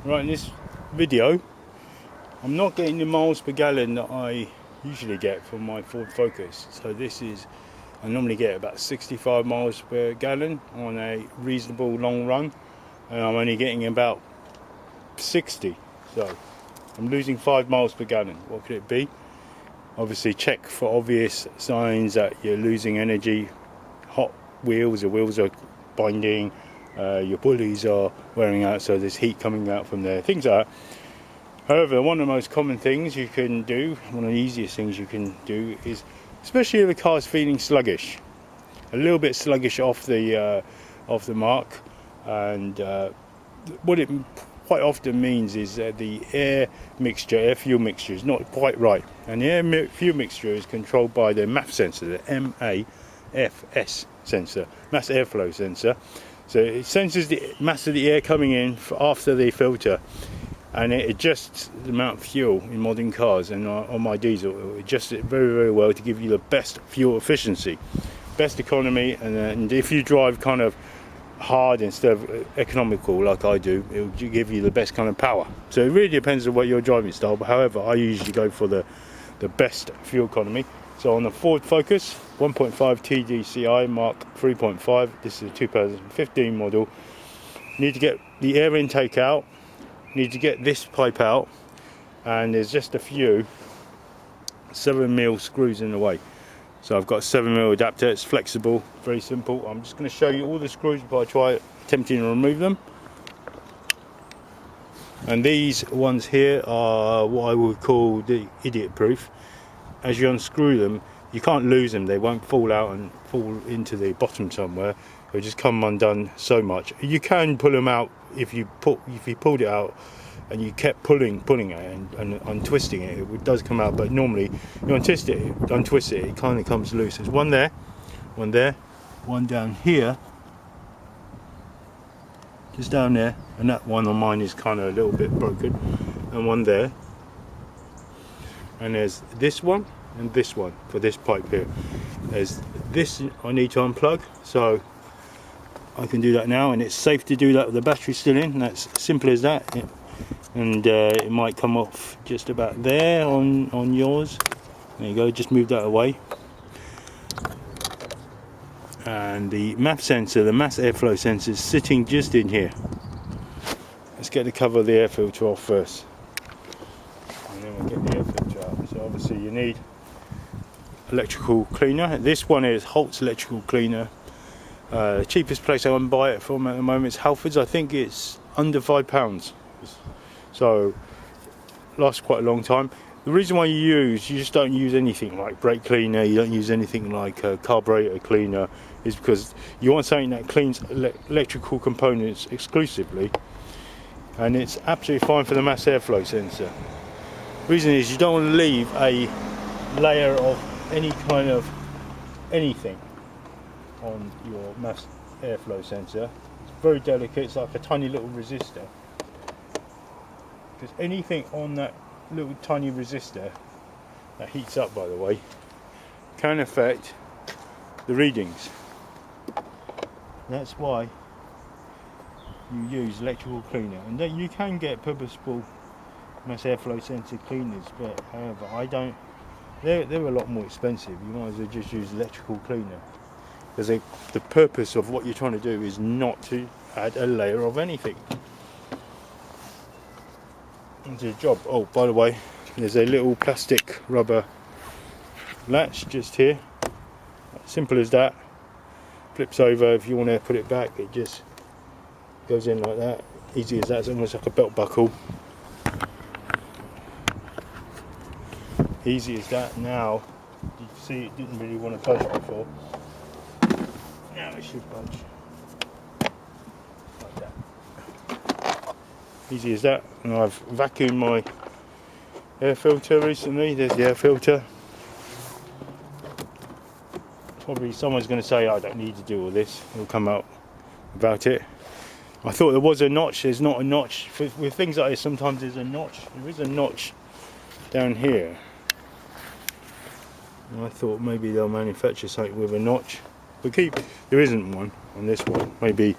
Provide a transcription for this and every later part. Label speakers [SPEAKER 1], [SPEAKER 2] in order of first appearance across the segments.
[SPEAKER 1] Right, in this video I'm not getting the miles per gallon that I usually get from my Ford Focus. So this is, I normally get about 65 miles per gallon on a reasonable long run, and I'm only getting about 60. So I'm losing 5 miles per gallon. What could it be? Obviously check for obvious signs that you're losing energy. Hot wheels, your wheels are binding, your pulleys are wearing out, so there's heat coming out from there, things like that. However, one of the most common things you can do, one of the easiest things you can do is, especially if the car's feeling sluggish, a little bit sluggish off the mark, and what it quite often means is that the air fuel mixture is not quite right, and the air fuel mixture is controlled by the MAFS sensor, the MAFS sensor, mass airflow sensor. So it senses the mass of the air coming in after the filter, and it adjusts the amount of fuel in modern cars. And on my diesel, it adjusts it very, very well to give you the best fuel efficiency, best economy. And if you drive kind of hard instead of economical like I do, it will give you the best kind of power. So it really depends on what your driving style, but however, I usually go for the best fuel economy. So on the Ford Focus 1.5 TDCi Mark 3.5, this is a 2015 model, need to get the air intake out, need to get this pipe out, and there's just a few 7mm screws in the way. So I've got a 7mm adapter, it's flexible, very simple. I'm just going to show you all the screws before I try attempting to remove them. And these ones here are what I would call the idiot proof. As you unscrew them, you can't lose them, they won't fall out and fall into the bottom somewhere. They'll just come undone so much. You can pull them out if you pulled it out and you kept pulling it and untwisting it, it does come out, but normally you untwist it, it kind of comes loose. There's one there, one down here, just down there, and that one on mine is kind of a little bit broken, and one there, and there's this one and this one for this pipe here. There's this I need to unplug, so I can do that now, and it's safe to do that with the battery still in. That's simple as that. And it might come off just about there on yours. There you go, just move that away. And the MAF sensor, the mass airflow sensor, is sitting just in here. Let's get the cover of the air filter off first, and then we'll get the air filter out. So obviously you need electrical cleaner. This one is Holts electrical cleaner. The cheapest place I can buy it from at the moment is Halford's. I think it's under £5. So lasts quite a long time. The reason why you just don't use anything like brake cleaner, you don't use anything like carburetor cleaner, is because you want something that cleans electrical components exclusively, and it's absolutely fine for the mass airflow sensor. The reason is you don't want to leave a layer of any kind of anything on your mass airflow sensor. It's very delicate, it's like a tiny little resistor. Because anything on that little tiny resistor that heats up, by the way, can affect the readings. That's why you use electrical cleaner, and then you can get purposeful mass airflow sensor cleaners, but however I don't. They're a lot more expensive. You might as well just use electrical cleaner, because the purpose of what you're trying to do is not to add a layer of anything into the job. Oh, by the way, there's a little plastic rubber latch just here, simple as that, flips over. If you want to put it back, it just goes in like that, easy as that. It's almost like a belt buckle, easy as that. Now you can see it didn't really want to budge before, now it should budge like that. Easy as that. And I've vacuumed my air filter recently. There's the air filter. Probably someone's going to say I don't need to do all this, it'll come out without it. I thought there was a notch. There's not a notch with things like this. Sometimes there's a notch. There is a notch down here, and I thought maybe they'll manufacture something with a notch, but there isn't one. on this one. Maybe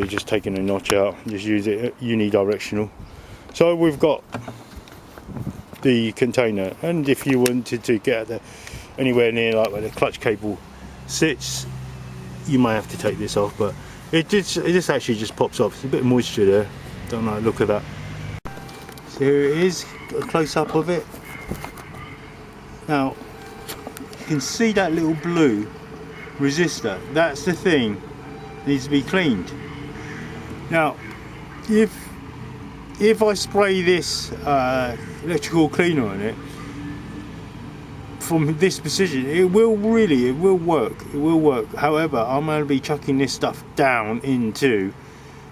[SPEAKER 1] just taking a notch out, just use it unidirectional. So we've got the container, and if you wanted to get anywhere near like where the clutch cable sits, you might have to take this off, but this actually just pops off. There's a bit of moisture there, don't like the look of that. So here it is, got a close up of it. Now you can see that little blue resistor, that's the thing that needs to be cleaned. Now if I spray this electrical cleaner on it from this position, it will work. However, I'm going to be chucking this stuff down into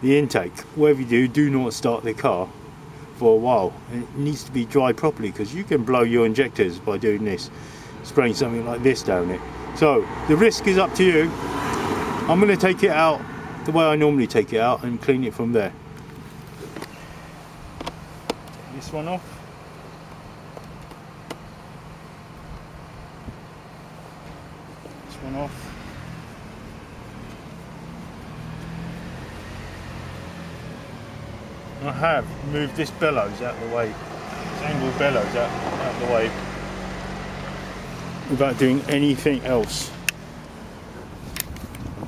[SPEAKER 1] the intake. Whatever you do not start the car for a while. It needs to be dry properly, because you can blow your injectors by doing this, spraying something like this down it. So the risk is up to you. I'm going to take it out the way I normally take it out and clean it from there. Take this one off. This one off. I have moved this bellows out of the way, this angle bellows out of the way, without doing anything else.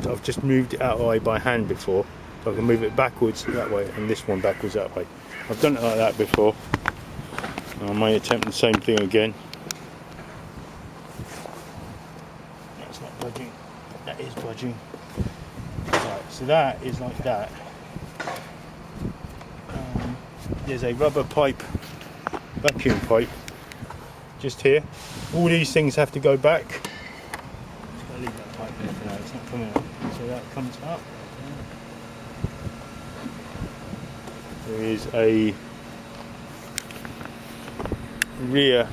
[SPEAKER 1] I've just moved it out of the way by hand before, so I can move it backwards that way and this one backwards that way. I've done it like that before. I may attempt the same thing again. That's not budging, that is budging. Right, so that is like that. There's a rubber pipe, vacuum pipe, just here. All these things have to go back. Just gotta leave that pipe there for now, it's not coming up. So that comes up. There is a rear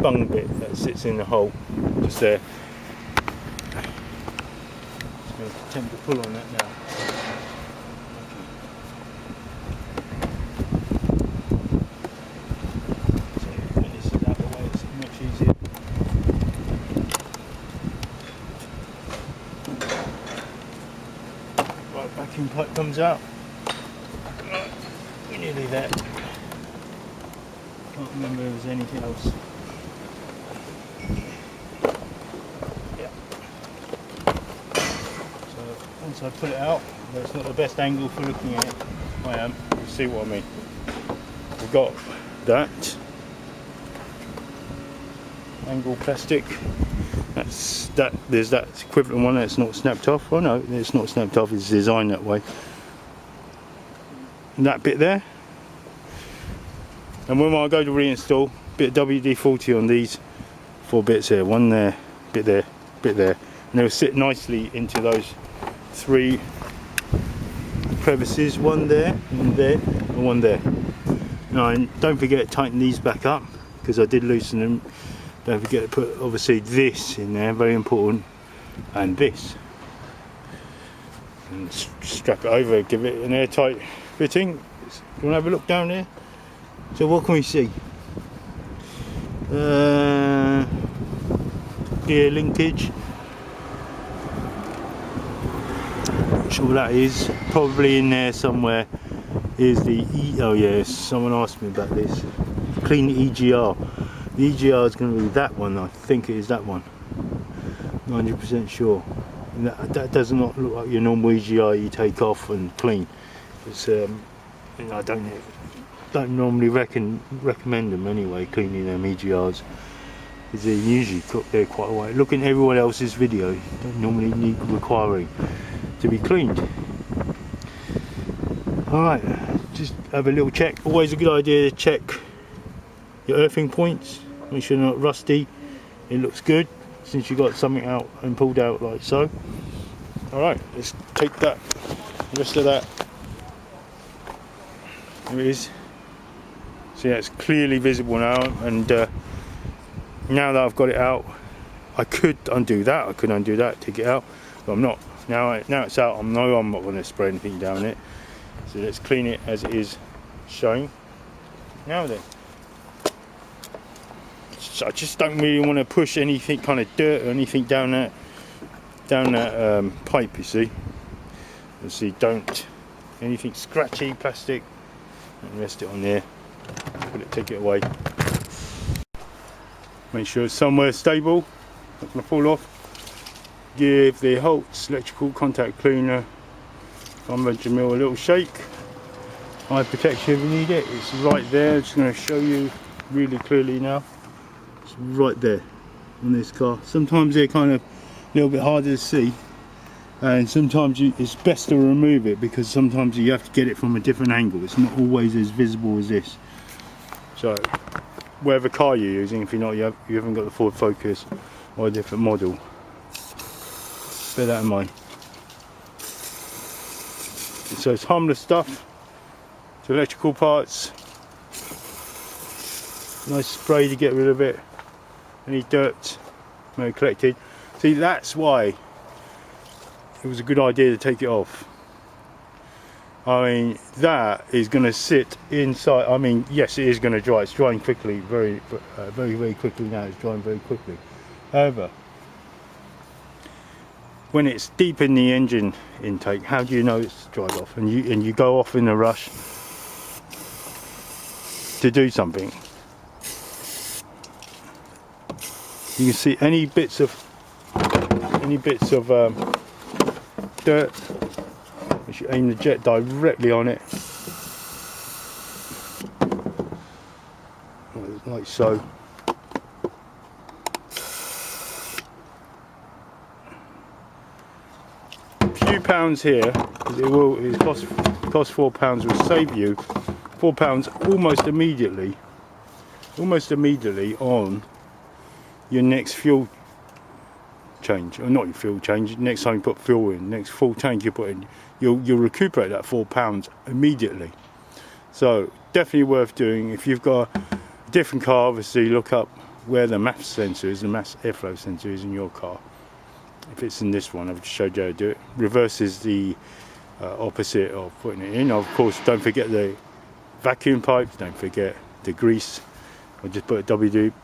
[SPEAKER 1] bung bit that sits in the hole, just there. Just going to attempt to pull on that now. Vacuum pipe comes out. We're nearly there. Can't remember if there's anything else. Yeah. So once I pull it out, that's not the best angle for looking at it. I am. You'll see what I mean. We've got that angle plastic. That's that. There's that equivalent one that's not snapped off. Oh no, it's not snapped off. It's designed that way. And that bit there. And when I go to reinstall, bit of WD-40 on these 4 bits here. One there, bit there, bit there, and they'll sit nicely into those 3 crevices. One there, and one there. Now, and don't forget to tighten these back up, because I did loosen them. Don't forget to put obviously this in there, very important, and this, and strap it over, give it an airtight fitting. You want to have a look down there? So what can we see? Gear linkage. Not sure what that is. Probably in there somewhere. Here's the oh yes, someone asked me about this. Clean the EGR. The EGR is going to be that one. I think it is that one. 90% sure. And that does not look like your normal EGR you take off and clean. It's I don't normally recommend them anyway, cleaning them EGRs, because they're usually cooked there quite a way. Looking at everyone else's video, you don't normally need requiring to be cleaned. Alright, just have a little check. Always a good idea to check your earthing points, make sure they're not rusty. It looks good since you got something out and pulled out like so. Alright, let's take that, the rest of that. There it is. See, it's clearly visible now, and now that I've got it out, I could undo that, take it out, but I'm not. Now it's out, I'm not going to spray anything down it. So let's clean it as it is showing. Now then, I just don't really want to push anything kind of dirt or anything down that down that pipe, you see. You see, don't anything scratchy, plastic, and rest it on there. Put it, take it away. Make sure it's somewhere stable, not going to fall off. Give the Holts electrical contact cleaner 100ml a little shake. Eye protection if you need it. It's right there. I'm just going to show you really clearly now. It's right there on this car. Sometimes they're kind of a little bit harder to see, and sometimes it's best to remove it because sometimes you have to get it from a different angle. It's not always as visible as this. So whatever car you're using, if you're not, you haven't got the Ford Focus or a different model, bear that in mind. So it's harmless stuff. It's electrical parts. Nice spray to get rid of it. Any dirt may have collected. See, that's why it was a good idea to take it off. I mean, that is going to sit inside. I mean, yes, it is going to dry. It's drying quickly, very quickly now. It's drying very quickly. However, when it's deep in the engine intake, how do you know it's dried off? And you go off in a rush to do something. You can see any bits of dirt. You should aim the jet directly on it, like so. A few pounds here, because it cost £4, will save you £4 almost immediately on your next fuel change, or not your fuel change. Next time you put fuel in, next full tank you put in, you'll recuperate that £4 immediately. So definitely worth doing. If you've got a different car, obviously look up where the MAFS sensor is, the MAFS airflow sensor is in your car. If it's in this one, I've just showed you how to do it. Reverse is the opposite of putting it in. Of course, don't forget the vacuum pipes, don't forget the grease. I'll just put a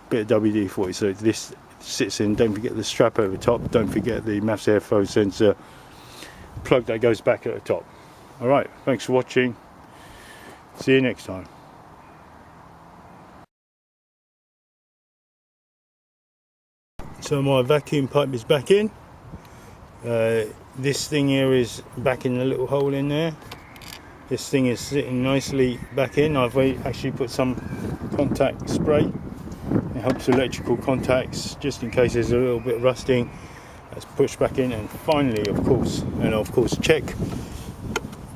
[SPEAKER 1] bit of WD-40 so this sits in. Don't forget the strap over the top. Don't forget the MAFS airflow sensor plug that goes back at the top. Alright, thanks for watching. See you next time. So my vacuum pipe is back in. This thing here is back in the little hole in there. This thing is sitting nicely back in. I've actually put some contact spray. It helps electrical contacts, just in case there's a little bit rusting. That's pushed back in, and finally, of course, check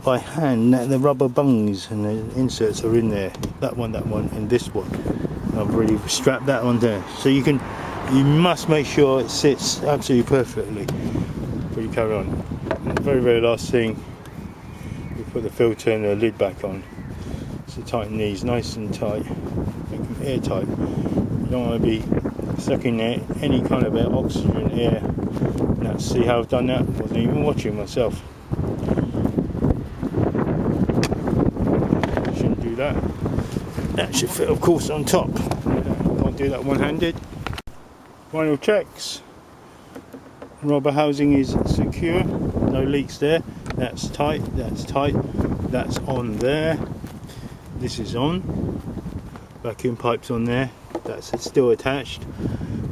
[SPEAKER 1] by hand that the rubber bungs and the inserts are in there. That one, and this one. And I've already strapped that on there. So you must make sure it sits absolutely perfectly before you carry on. And the very last thing, we put the filter and the lid back on. So tighten these nice and tight, make them airtight. You don't want to be sucking any kind of oxygen, air. Now, see how I've done that? Wasn't even watching myself. Shouldn't do that. That should fit, of course, on top. Can't do that one-handed. Final checks. Rubber housing is secure. No leaks there. That's tight. That's tight. That's on there. This is on. Vacuum pipe's on there. That's still attached.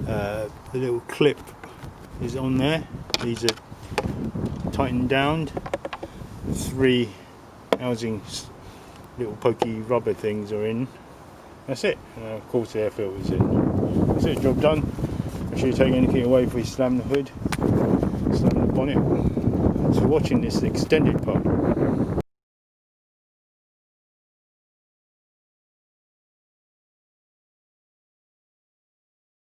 [SPEAKER 1] The little clip is on there. These are tightened down. 3 housing little pokey rubber things are in. That's it. Of course the air filter's in. That's it, job done. Make sure you take anything away if we slam the hood, slam the bonnet. Thanks for watching this extended part.